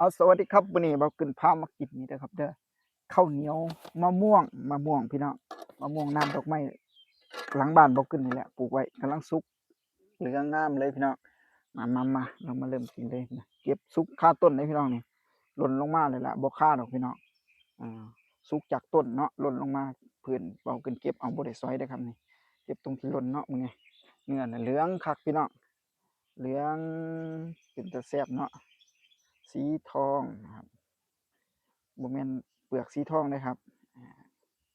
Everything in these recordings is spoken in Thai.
เอาสวัสดีครับวันนี้เราขึ้นพามากินนี่นะครับเด้อข้าวเหนียวมะม่วงพี่น้องมะม่วงน้ำดอกไม้หลังบ้านเราขึ้นนี่แหละปลูกไว้กำลังสุกเหลืองงามเลยพี่น้องมาเรามาเริ่มกินเลยนะเก็บสุกคาต้นเลยพี่น้องนี่หล่นลงมาเลยล่ะบ่คาดอกพี่น้องอ่าสุกจากต้นเนาะหล่นลงมาเพื่อนเบาขึ้นเก็บเอาบ่ได้ซอยได้ครับนี่เก็บตรงที่หล่นเนาะมึงไงเนื้อน่ะเหลืองคักพี่น้องเหลืองเป็นตาแซ่บเนาะสีทองนะครับ บ่แม่นเปลือกสีทองเด้ครับ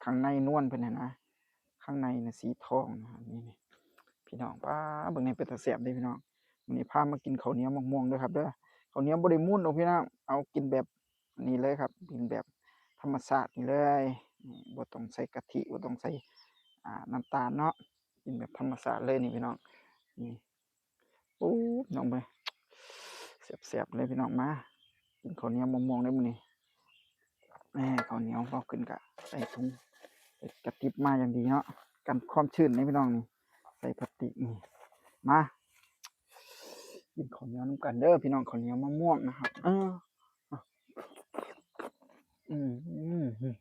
ข้างในนวลเพิ่นน่ะนะข้างในน่ะสีทองนะครับนี่พี่น้องป๊าเบิ่งแหน่เป็นตาแซ่บเด้พี่น้องมื้อนี้พามากินข้าวเหนียวมะม่วงเด้อครับเด้อข้าวเหนียวบ่ได้มูนดอกพี่น้องเอากินแบบนี้เลยครับกินแบบธรรมชาตินี่เลยนี่บ่ต้องใส่กะทิบ่ต้องใส่น้ำตาลเนาะกินแบบธรรมชาติเลยนี่พี่น้องนี่ปู๊ดน้องเบิ่งแซ่บๆเลยพี่น้องมากินข้าวเหนียวมะม่วงเด้อมื้อนี้ ข้าวเหนียวก็ขึ้นกะใส่ถุงใส่กระติบมาอย่างดีเนาะกันความชื้นนี่พี่น้องนี่ใส่พลาสติกนี่มากินข้าวเหนียวน้ำกันเด้อพี่น้องข้าวเหนียวมะม่วงนะครับอืมอืมอืม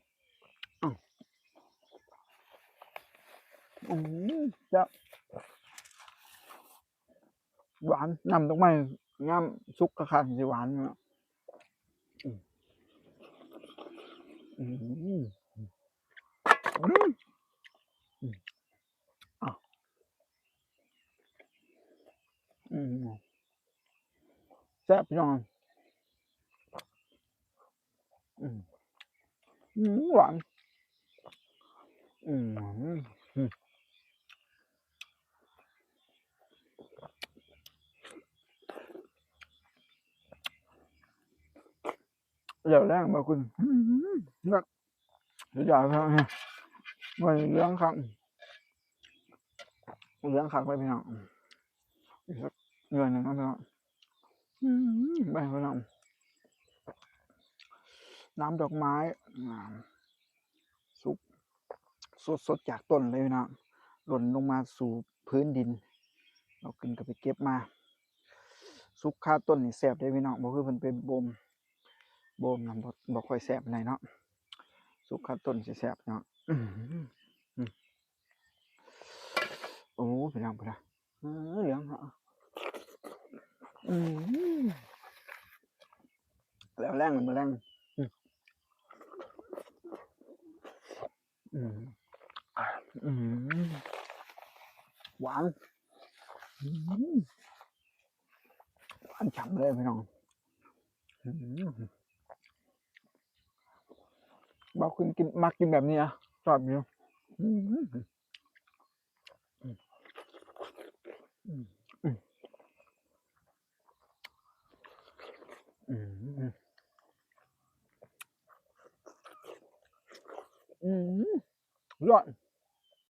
อืมจะหวานน้ำดอกไม้ย่ำซุกกระคันสิหวานเนาะอืมอืมอืมอืมอ่ะอืมแซ่บพี่น้องอืมอืมหวานอืมอืมเดี๋ยวแรงมาคุณนักสุดยอดครับไม่เลี้ยงครับเลี้ยงคักไปพี่น้องอีกสักเดือนหนึ่งนะพี่น้องไปพี่น้องน้ำดอกไม้สุกสดจากต้นเลยพี่น้องหล่นลงมาสู่พื้นดินเราขึ้นก็ไปเก็บมาสุกคาต้นนี่แซ่บได้พี่น้องบ่คือเพิ่นไปบ่มนะบ่ค่อยแซ่บปานใดเนาะสุกคาต้นสิแซ่บเนาะโอ้พี่น้องพุ่นน่ะเหลืองเหาะอืมแล้วแรงมื้อแรงอืมอืมหวานหวานฉ่ำเลยพี่น้องบ่คุณกินมักกินแบบนี้อะชอบอยู่อืมอืมอืมอืมอืมยอด